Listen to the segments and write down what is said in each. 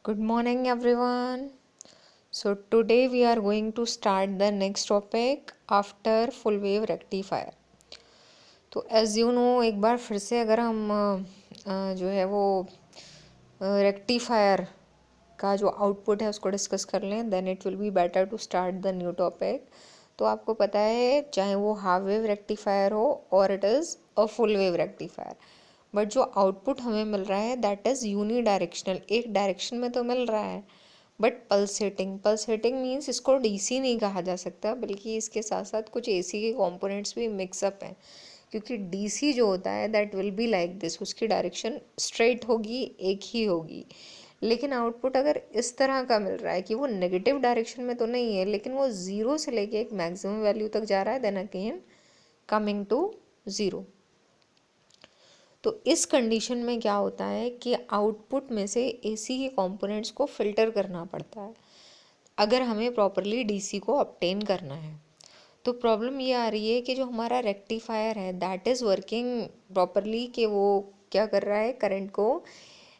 Good morning, everyone. So, today we are going to start the next topic after full wave rectifier. तो as you know एक बार फिर से अगर हम जो है वो रेक्टिफायर का जो आउटपुट है उसको डिस्कस कर लें, then it will be better to start the new topic. तो आपको पता है चाहे वो हाफ वेव रेक्टिफायर हो और it is a full wave rectifier, but जो आउटपुट हमें मिल रहा है दैट इज़ यूनी डायरेक्शनल. एक डायरेक्शन में तो मिल रहा है बट पल्सेटिंग मीन्स इसको डीसी नहीं कहा जा सकता, बल्कि इसके साथ साथ कुछ एसी के कंपोनेंट्स भी मिक्सअप हैं. क्योंकि डीसी जो होता है that will be like this, उसकी डायरेक्शन स्ट्रेट होगी, एक ही होगी. लेकिन आउटपुट अगर इस तरह का मिल रहा है कि वो नेगेटिव डायरेक्शन में तो नहीं है लेकिन वो ज़ीरो से लेके एक मैक्सिमम वैल्यू तक जा रहा है, then again coming to zero. तो इस कंडीशन में क्या होता है कि आउटपुट में से एसी के कंपोनेंट्स को फिल्टर करना पड़ता है अगर हमें प्रॉपरली डीसी को ऑब्टेन करना है. तो प्रॉब्लम ये आ रही है कि जो हमारा रेक्टिफायर है दैट इज़ वर्किंग प्रॉपरली, कि वो क्या कर रहा है, करंट को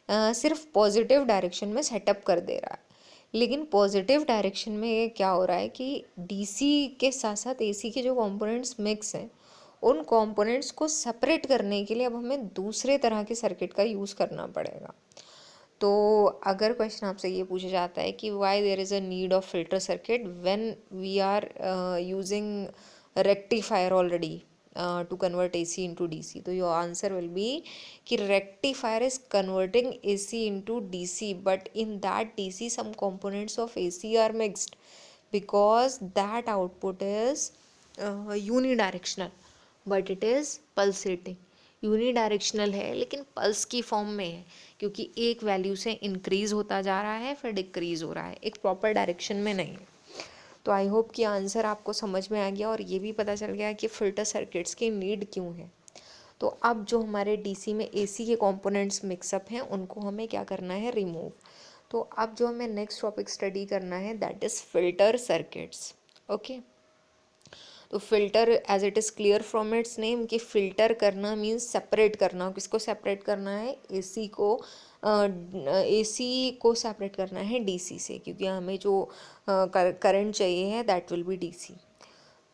सिर्फ पॉजिटिव डायरेक्शन में सेटअप कर दे रहा है. लेकिन पॉजिटिव डायरेक्शन में ये क्या हो रहा है कि डीसी के साथ साथ एसी के जो कंपोनेंट्स मिक्स हैं उन कंपोनेंट्स को सेपरेट करने के लिए अब हमें दूसरे तरह के सर्किट का यूज़ करना पड़ेगा. तो अगर क्वेश्चन आपसे ये पूछा जाता है कि why there is a need of filter circuit when we are using rectifier already to convert AC into DC, तो your answer will be कि rectifier is converting AC into DC, but in that DC some components of AC are mixed because that output is unidirectional but it is pulsating. Unidirectional है लेकिन pulse की form में है, क्योंकि एक value से increase होता जा रहा है फिर डिक्रीज हो रहा है, एक प्रॉपर डायरेक्शन में नहीं है. तो आई होप कि आंसर आपको समझ में आ गया और ये भी पता चल गया कि फ़िल्टर सर्किट्स की नीड क्यों है. तो अब जो हमारे डीसी में एसी के कंपोनेंट्स मिक्सअप हैं उनको हमें क्या करना है, रिमूव. तो अब जो हमें नेक्स्ट टॉपिक स्टडी करना है that is filter circuits. Okay. तो filter as it is clear from its name कि फ़िल्टर करना मीन्स सेपरेट करना. किसको सेपरेट करना है, एसी को. एसी को सेपरेट करना है डीसी से, क्योंकि हमें जो करंट चाहिए है दैट विल बी डीसी.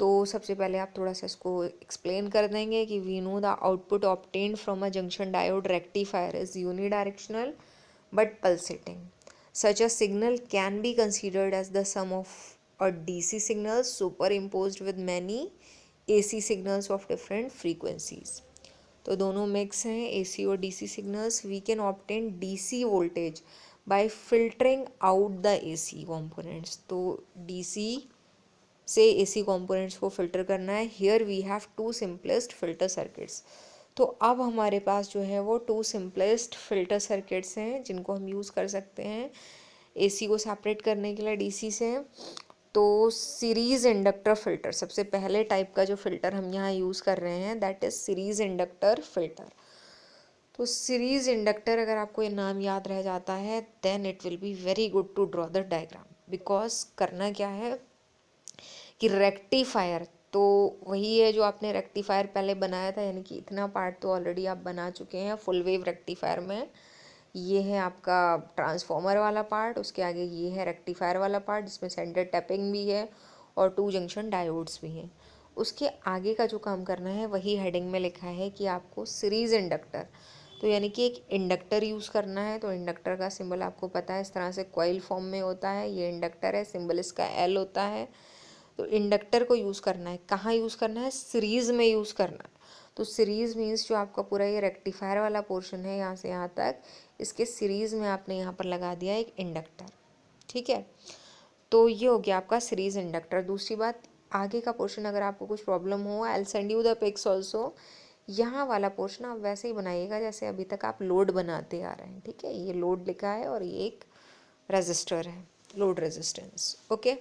तो सबसे पहले आप थोड़ा सा इसको एक्सप्लेन कर देंगे कि we know the output obtained from a junction diode rectifier is unidirectional but pulsating. Such a signal can be considered as the sum of a DC signal superimposed with many AC signals of different frequencies. तो दोनों mix हैं AC और DC signals. We can obtain DC voltage by filtering out the AC components. तो DC से AC components को filter करना है. Here we have two simplest filter circuits. तो अब हमारे पास जो है वो टू सिंपलेस्ट फिल्टर सर्किट्स हैं जिनको हम यूज़ कर सकते हैं एसी को सेपरेट करने के लिए डीसी से. तो सीरीज़ इंडक्टर फ़िल्टर सबसे पहले टाइप का जो फ़िल्टर हम यहाँ यूज़ कर रहे हैं that is series inductor filter. तो सीरीज़ इंडक्टर अगर आपको ये नाम याद रह जाता है then it will be very good to draw the diagram. Because करना क्या है कि रेक्टिफायर तो वही है जो आपने रेक्टिफायर पहले बनाया था, यानी कि इतना पार्ट तो ऑलरेडी आप बना चुके हैं फुल वेव रेक्टिफायर में. ये है आपका ट्रांसफॉर्मर वाला पार्ट, उसके आगे ये है रेक्टिफायर वाला पार्ट जिसमें सेंटर टैपिंग भी है और टू जंक्शन डायोड्स भी हैं. उसके आगे का जो काम करना है वही हेडिंग में लिखा है कि आपको सीरीज़ इंडक्टर, तो यानी कि एक इंडक्टर यूज़ करना है. तो इंडक्टर का सिंबल आपको पता है इस तरह से कॉइल फॉर्म में होता है. ये इंडक्टर है, सिंबल इसका एल होता है. तो इंडक्टर को यूज़ करना है, कहाँ यूज़ करना है, सीरीज़ में यूज़ करना है. तो सीरीज़ मीन्स जो आपका पूरा ये रेक्टिफायर वाला पोर्शन है यहाँ से यहाँ तक, इसके सीरीज़ में आपने यहाँ पर लगा दिया एक इंडक्टर. ठीक है. तो ये हो गया आपका सीरीज़ इंडक्टर. दूसरी बात, आगे का पोर्शन अगर आपको कुछ प्रॉब्लम हो I will send you the pics also. यहाँ वाला पोर्शन आप वैसे ही बनाइएगा जैसे अभी तक आप लोड बनाते आ रहे हैं. ठीक है. ये लोड लिखा है और ये एक रजिस्टर है, लोड रेजिस्टेंस. ओके.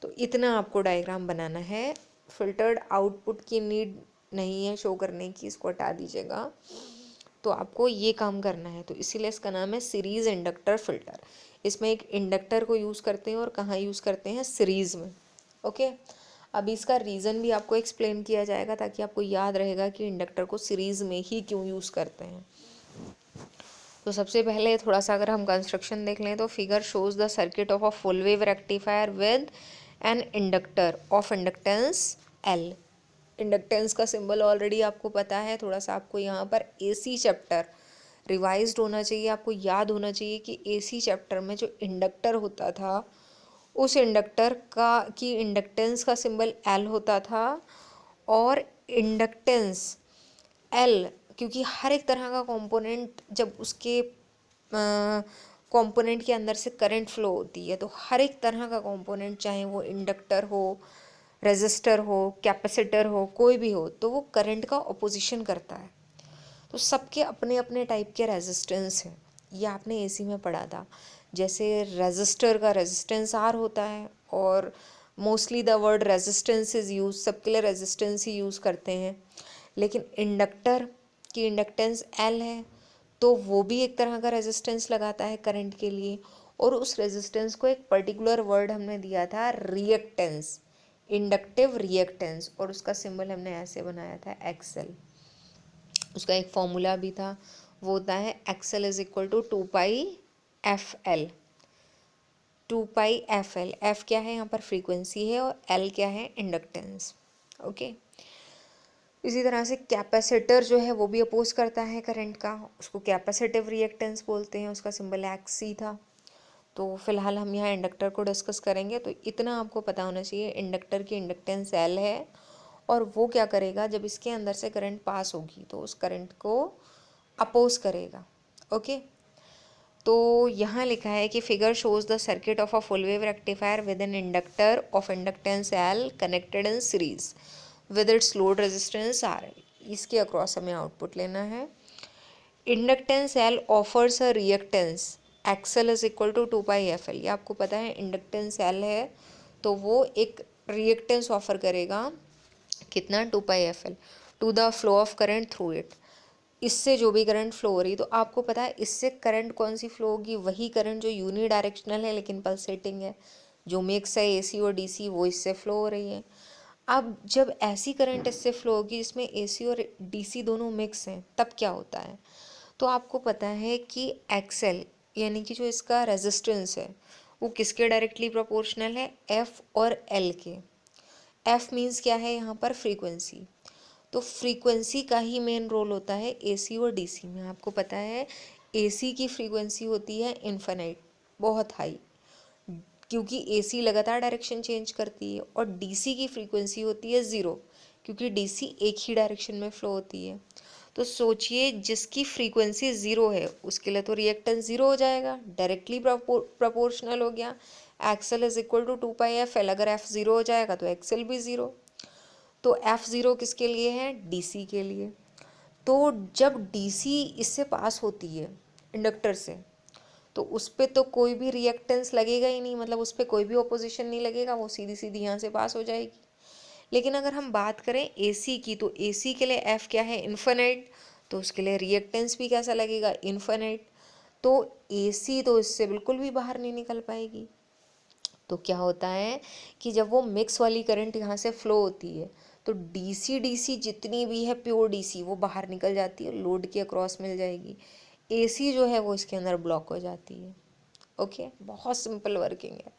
तो इतना आपको डायग्राम बनाना है. फिल्टर्ड आउटपुट की नीड नहीं है शो करने की, इसको हटा दीजिएगा. तो आपको ये काम करना है. तो इसीलिए इसका नाम है सीरीज़ इंडक्टर फ़िल्टर. इसमें एक इंडक्टर को यूज़ करते हैं और कहाँ यूज़ करते हैं, सीरीज़ में. ओके. अभी इसका रीज़न भी आपको एक्सप्लेन किया जाएगा ताकि आपको याद रहेगा कि इंडक्टर को सीरीज़ में ही क्यों यूज़ करते हैं. तो सबसे पहले थोड़ा सा अगर हम कंस्ट्रक्शन देख लें तो figure shows the circuit of a full wave rectifier with an inductor of inductance L. Inductance का सिंबल ऑलरेडी आपको पता है, थोड़ा सा आपको यहाँ पर एसी चैप्टर रिवाइज्ड होना चाहिए, आपको याद होना चाहिए कि एसी चैप्टर में जो इंडक्टर होता था उस इंडक्टर का की इंडक्टेंस का सिंबल एल होता था। और इंडक्टेंस एल, क्योंकि हर एक तरह का कंपोनेंट जब उसके कंपोनेंट के अंदर से करंट फ्लो होती है, तो हर एक तरह का कंपोनेंट, चाहे वो इंडक्टर हो, रेजिस्टर हो, कैपेसिटर हो, कोई भी हो, तो वो करंट का ऑपोजिशन करता है। तो सबके अपने अपने टाइप के रेजिस्टेंस हैं। ये आपने एसी में पढ़ा था। जैसे रेजिस्टर का रेजिस्टेंस आर होता है, और mostly the word resistance is use, सबके लिए रेजिस्टेंस ही यूज़ करते हैं। लेकिन इंडक्टर की इंडक्टेंस एल है, तो वो भी एक तरह का रेजिस्टेंस लगाता है करंट के लिए, और उस रेजिस्टेंस को एक पर्टिकुलर वर्ड हमने दिया था रिएक्टेंस, इंडक्टिव रिएक्टेंस, और उसका सिंबल हमने ऐसे बनाया था एक्सएल। उसका एक फॉर्मूला भी था, वो होता है XL is equal to 2πfl। 2πfl, F क्या है यहाँ पर फ्रीक्वेंसी है, और एल क्या है इंडक्टेंस। ओके। इसी तरह से कैपेसिटर जो है वो भी अपोज करता है करंट का, उसको कैपेसिटिव रिएक्टेंस बोलते हैं, उसका सिंबल एक्सी था। तो फिलहाल हम यहाँ इंडक्टर को डिस्कस करेंगे। तो इतना आपको पता होना चाहिए, इंडक्टर की इंडक्टेंस एल है, और वो क्या करेगा, जब इसके अंदर से करंट पास होगी तो उस करंट को अपोज करेगा। ओके। तो यहाँ लिखा है कि figure shows the circuit of a full wave rectifier with an inductor of inductance L connected in series with its load resistance R L. इसके अक्रॉस हमें आउटपुट लेना है। Inductance L offers a reactance XL is equal to 2πfl। ये आपको पता है, inductance L है तो वो एक रिएक्टेंस ऑफर करेगा, कितना, 2πfl, to the flow of current through it. इससे जो भी करंट फ्लो हो रही, तो आपको पता है इससे करंट कौन सी फ्लो होगी, वही करंट जो यूनी डायरेक्शनल है लेकिन पल्सेटिंग है, जो मिक्स है एसी और डीसी, वो इससे फ्लो हो रही है। अब जब ऐसी करंट इससे फ्लो होगी जिसमें एसी और डीसी दोनों मिक्स हैं, तब क्या होता है, तो आपको पता है कि एक्सएल यानी कि जो इसका रेजिस्टेंस है वो किसके डायरेक्टली प्रोपोर्शनल है, एफ और एल के। एफ मीन्स क्या है यहाँ पर, फ्रीक्वेंसी। तो फ्रीक्वेंसी का ही मेन रोल होता है एसी और डीसी में। आपको पता है एसी की फ्रीक्वेंसी होती है इन्फिनिट, बहुत हाई, क्योंकि एसी लगातार डायरेक्शन चेंज करती है, और डीसी की फ्रीक्वेंसी होती है ज़ीरो, क्योंकि डीसी एक ही डायरेक्शन में फ्लो होती है। तो सोचिए, जिसकी फ्रीक्वेंसी ज़ीरो है उसके लिए तो रिएक्टेंस ज़ीरो हो जाएगा, डायरेक्टली प्रोपोर्शनल हो गया। XL is equal to 2πfl, अगर एफ ज़ीरो हो जाएगा तो एक्सएल भी ज़ीरो। तो एफ ज़ीरो किसके लिए है, डीसी के लिए। तो जब डीसी इससे पास होती है इंडक्टर से, तो उस पर तो कोई भी रिएक्टेंस लगेगा ही नहीं, मतलब उस पर कोई भी ऑपोजिशन नहीं लगेगा, वो सीधी सीधी यहाँ से पास हो जाएगी। लेकिन अगर हम बात करें एसी की, तो एसी के लिए एफ क्या है, इन्फिनिट, तो उसके लिए रिएक्टेंस भी कैसा लगेगा, इन्फिनिट। तो एसी तो इससे बिल्कुल भी बाहर नहीं निकल पाएगी। तो क्या होता है कि जब वो मिक्स वाली करंट यहाँ से फ्लो होती है, तो डीसी डीसी जितनी भी है प्योर डीसी वो बाहर निकल जाती है, लोड के अक्रॉस मिल जाएगी। एसी जो है वो इसके अंदर ब्लॉक हो जाती है। ओके, बहुत सिंपल वर्किंग है।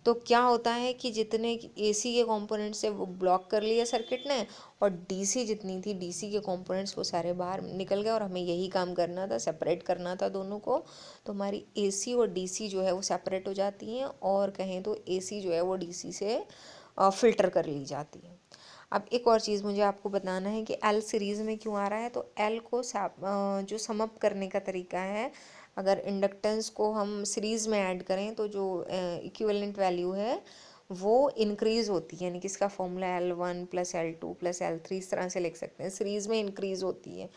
तो क्या होता है कि जितने एसी के कंपोनेंट्स है वो ब्लॉक कर लिया सर्किट ने, और डीसी जितनी थी, डीसी के कंपोनेंट्स वो सारे बाहर निकल गए, और हमें यही काम करना था, सेपरेट करना था दोनों को। तो हमारी एसी और डीसी जो है वो सेपरेट हो जाती हैं, और कहें तो एसी जो है वो डीसी से फ़िल्टर कर ली जाती है। अब एक और चीज़ मुझे आपको बताना है कि एल सीरीज़ में क्यों आ रहा है। तो एल को जो सम अप करने का तरीका है, अगर इंडक्टेंस को हम सीरीज़ में ऐड करें तो जो इक्विवेलेंट वैल्यू है वो इंक्रीज़ होती है, यानी कि इसका फॉर्मूला L1 + L2 + L3 इस तरह से लिख सकते हैं, सीरीज़ में इंक्रीज़ होती है।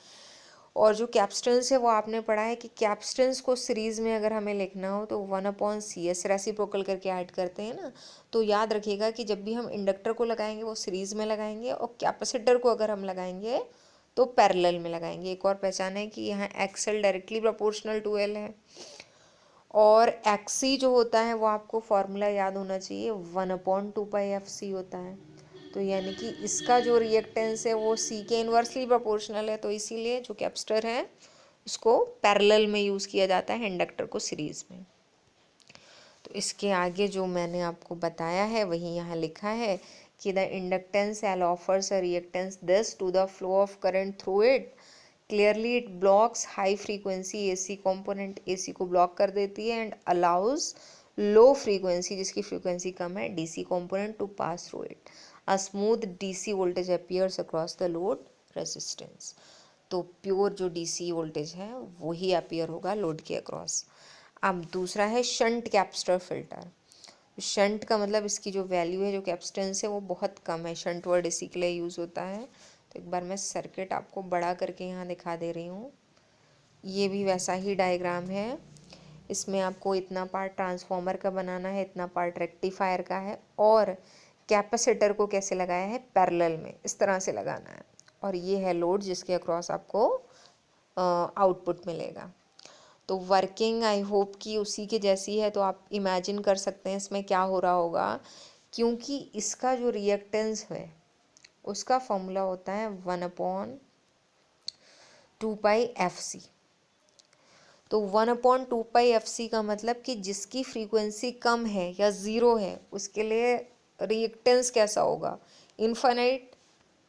और जो कैपेसिटेंस है वो आपने पढ़ा है कि कैपेसिटेंस को सीरीज़ में अगर हमें लिखना हो तो 1/CS रेसिप्रोकल करके ऐड करते हैं ना। तो याद रखिएगा कि जब भी हम इंडक्टर को लगाएंगे वो सीरीज़ में लगाएंगे, और कैपेसिटर को अगर हम लगाएंगे तो पैरेलल में लगाएंगे। एक और पहचान है कि यहाँ XL directly proportional to L है, और एक्सी जो होता है वो आपको फॉर्मूला याद होना चाहिए, 1/2πfc होता है। तो यानी कि इसका जो रिएक्टेंस है वो सी के इन्वर्सली प्रोपोर्शनल है, तो इसीलिए जो कैपेसिटर है उसको पैरेलल में यूज़ किया जाता है इंडक्टर को सीरीज़ में। तो इसके आगे जो मैंने आपको बताया है वही यहाँ लिखा है कि the inductance L offers a reactance this to the flow of current through it, clearly it blocks high frequency AC component, AC को ब्लॉक कर देती है, एंड अलाउज लो फ्रीक्वेंसी जिसकी फ्रीक्वेंसी कम है DC component to pass through it, a smooth DC voltage appears across the load resistance. तो pure जो DC voltage है वही अपीयर होगा लोड के अक्रॉस। अब दूसरा है शंट कैपेसिटर फिल्टर। शंट का मतलब इसकी जो वैल्यू है, जो कैपेसिटेंस है वो बहुत कम है। शंट वर्ड इसी के लिए यूज़ होता है। तो एक बार मैं सर्किट आपको बड़ा करके यहाँ दिखा दे रही हूँ। ये भी वैसा ही डायग्राम है। इसमें आपको इतना पार्ट ट्रांसफॉर्मर का बनाना है, इतना पार्ट रेक्टिफायर का है, और कैपेसिटर को कैसे लगाया है, पैरेलल में इस तरह से लगाना है। और ये है लोड जिसके अक्रॉस आपको आउटपुट मिलेगा। तो वर्किंग आई होप कि उसी के जैसी है। तो आप इमेजिन कर सकते हैं इसमें क्या हो रहा होगा, क्योंकि इसका जो रिएक्टेंस है उसका फॉर्मूला होता है 1/2πfc। तो 1/2πfc का मतलब कि जिसकी फ्रीक्वेंसी कम है या ज़ीरो है उसके लिए रिएक्टेंस कैसा होगा, इनफाइनाइट,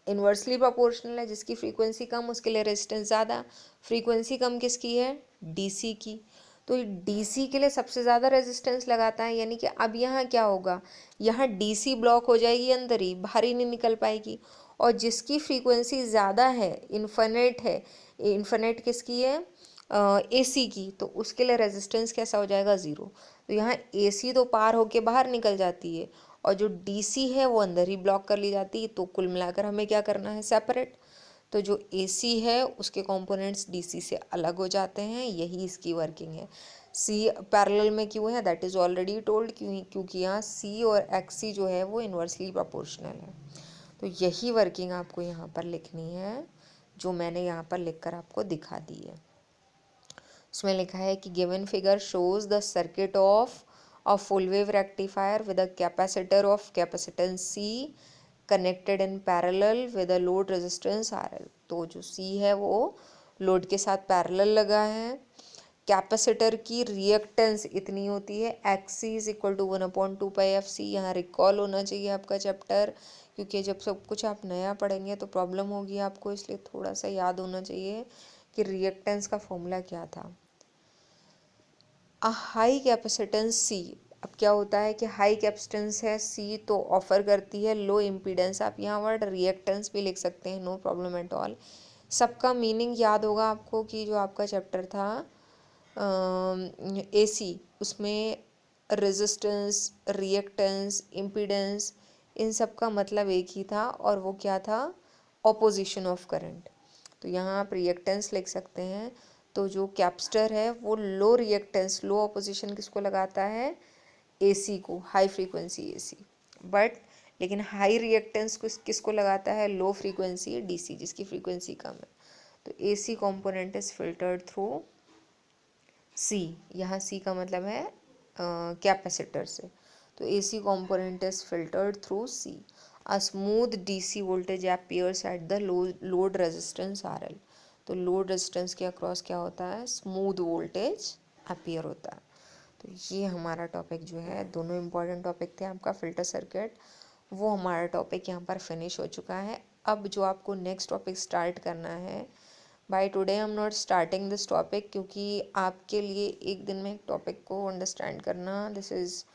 इन्वर्सली प्रोपोर्शनल है। जिसकी फ्रीक्वेंसी कम उसके लिए रेजिस्टेंस ज़्यादा। फ्रीक्वेंसी कम किसकी है, डीसी की। तो डीसी के लिए सबसे ज़्यादा रेजिस्टेंस लगाता है, यानी कि अब यहाँ क्या होगा, यहाँ डीसी ब्लॉक हो जाएगी अंदर ही, बाहर ही नहीं निकल पाएगी। और जिसकी फ्रीक्वेंसी ज़्यादा है, इन्फिनिट है, इन्फिनिट किसकी है, एसी की, तो उसके लिए रेजिस्टेंस कैसा हो जाएगा, ज़ीरो। तो यहाँ एसी तो पार होके बाहर निकल जाती है और जो डीसी है वो अंदर ही ब्लॉक कर ली जाती है। तो कुल मिलाकर हमें क्या करना है, सेपरेट। तो जो एसी है उसके कंपोनेंट्स डीसी से अलग हो जाते हैं, यही इसकी वर्किंग है। सी पैरेलल में क्यों है, दैट इज़ ऑलरेडी टोल्ड, क्योंकि यहाँ सी और एक्सी जो है वो इन्वर्सली प्रोपोर्शनल है। तो यही वर्किंग आपको यहाँ पर लिखनी है, जो मैंने यहाँ पर लिख कर आपको दिखा दी है। उसमें लिखा है कि given figure shows the circuit of a full wave rectifier with a capacitor of capacitance C connected in parallel with a load resistance RL. तो जो सी है वो लोड के साथ पैरेलल लगा है। कैपेसिटर की रिएक्टेंस इतनी होती है, XC is equal to 1/2πfc। यहाँ रिकॉल होना चाहिए आपका चैप्टर, क्योंकि जब सब कुछ आप नया पढ़ेंगे तो प्रॉब्लम होगी आपको, इसलिए थोड़ा सा याद होना चाहिए कि रिएक्टेंस का फॉर्मूला क्या था। हाई कैपेसिटेंस सी, अब क्या होता है कि हाई कैपेसिटेंस है सी तो ऑफर करती है लो इम्पीडेंस। आप यहाँ वर्ड रिएक्टेंस भी लिख सकते हैं, नो प्रॉब्लम एट ऑल। सबका मीनिंग याद होगा आपको कि जो आपका चैप्टर था एसी, उसमें रेजिस्टेंस, रिएक्टेंस, इम्पीडेंस, इन सब का मतलब एक ही था, और वो क्या था, ऑपोजिशन ऑफ करंट। तो यहाँ आप रिएक्टेंस लिख सकते हैं। तो जो कैपेसिटर है वो लो रिएक्टेंस, लो ऑपोजिशन किसको लगाता है, एसी को, हाई फ्रीक्वेंसी एसी। बट लेकिन हाई रिएक्टेंस किसको लगाता है, लो फ्रीक्वेंसी डीसी जिसकी फ्रीक्वेंसी कम है। तो AC component is filtered through C. यहाँ सी का मतलब है कैपेसिटर से। तो AC component is filtered through C. A smooth DC voltage appears at the load resistance RL. तो लोड रेजिस्टेंस के अक्रॉस क्या होता है, स्मूथ वोल्टेज अपीयर होता है। तो ये हमारा टॉपिक जो है, दोनों इम्पॉर्टेंट टॉपिक थे आपका फिल्टर सर्किट, वो हमारा टॉपिक यहाँ पर फिनिश हो चुका है। अब जो आपको नेक्स्ट टॉपिक स्टार्ट करना है, by today I am not starting this topic, क्योंकि आपके लिए एक दिन में एक टॉपिक को अंडरस्टैंड करना दिस इज़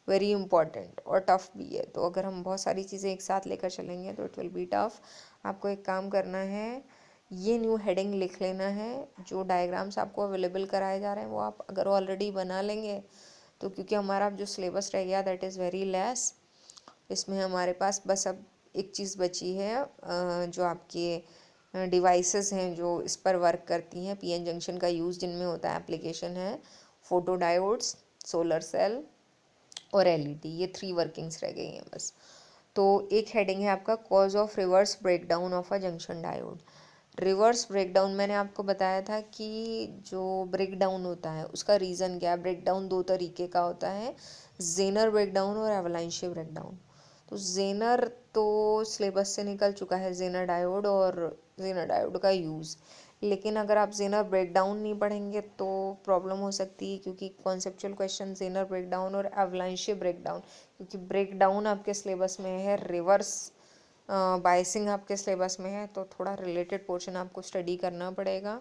वेरी इंपॉर्टेंट और टफ भी है। तो अगर हम बहुत सारी चीज़ें एक साथ लेकर चलेंगे तो इट विल बी टफ। आपको एक काम करना है, ये न्यू हेडिंग लिख लेना है। जो डायग्राम्स आपको अवेलेबल कराए जा रहे हैं वो आप अगर ऑलरेडी बना लेंगे तो, क्योंकि हमारा अब जो सिलेबस रह गया दैट इज़ वेरी लेस, इसमें हमारे पास बस अब एक चीज़ बची है, जो आपके डिवाइसेस हैं जो इस पर वर्क करती हैं, पीएन जंक्शन का यूज़ जिनमें होता है, एप्लीकेशन है फोटो डायोड्स, सोलर सेल और एलईडी। ये 3 वर्किंग्स रह गई हैं बस। तो एक हेडिंग है आपका cause of reverse breakdown of a junction diode. Reverse breakdown मैंने आपको बताया था कि जो ब्रेकडाउन होता है उसका रीज़न क्या है। ब्रेकडाउन 2 तरीके का होता है, जेनर ब्रेकडाउन और एवलांशिया ब्रेकडाउन। तो जेनर तो सिलेबस से निकल चुका है, जेनर डायोड और जेनर डायोड का यूज़। लेकिन अगर आप जेनर ब्रेकडाउन नहीं पढ़ेंगे तो प्रॉब्लम हो सकती है, क्योंकि कॉन्सेप्चुअल क्वेश्चन जेनर ब्रेकडाउन और एवलांशिया ब्रेकडाउन, क्योंकि ब्रेकडाउन आपके सिलेबस में है, रिवर्स बाइसिंग आपके सिलेबस में है, तो थोड़ा रिलेटेड पोर्शन आपको स्टडी करना पड़ेगा।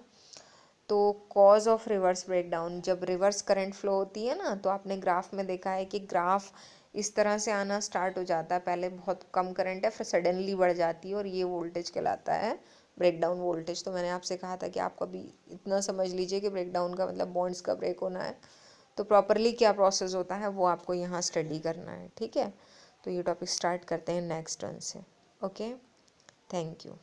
तो कॉज ऑफ रिवर्स ब्रेकडाउन, जब रिवर्स करंट फ्लो होती है ना, तो आपने ग्राफ में देखा है कि ग्राफ इस तरह से आना स्टार्ट हो जाता है, पहले बहुत कम करंट है, फिर सडनली बढ़ जाती है, और ये वोल्टेज कहलाता है ब्रेकडाउन वोल्टेज। तो मैंने आपसे कहा था कि आप कभी इतना समझ लीजिए कि ब्रेकडाउन का मतलब बॉन्ड्स का ब्रेक होना है, तो प्रॉपरली क्या प्रोसेस होता है वो आपको यहाँ स्टडी करना है, ठीक है। तो ये टॉपिक स्टार्ट करते हैं नेक्स्ट टर्न से। Okay, thank you.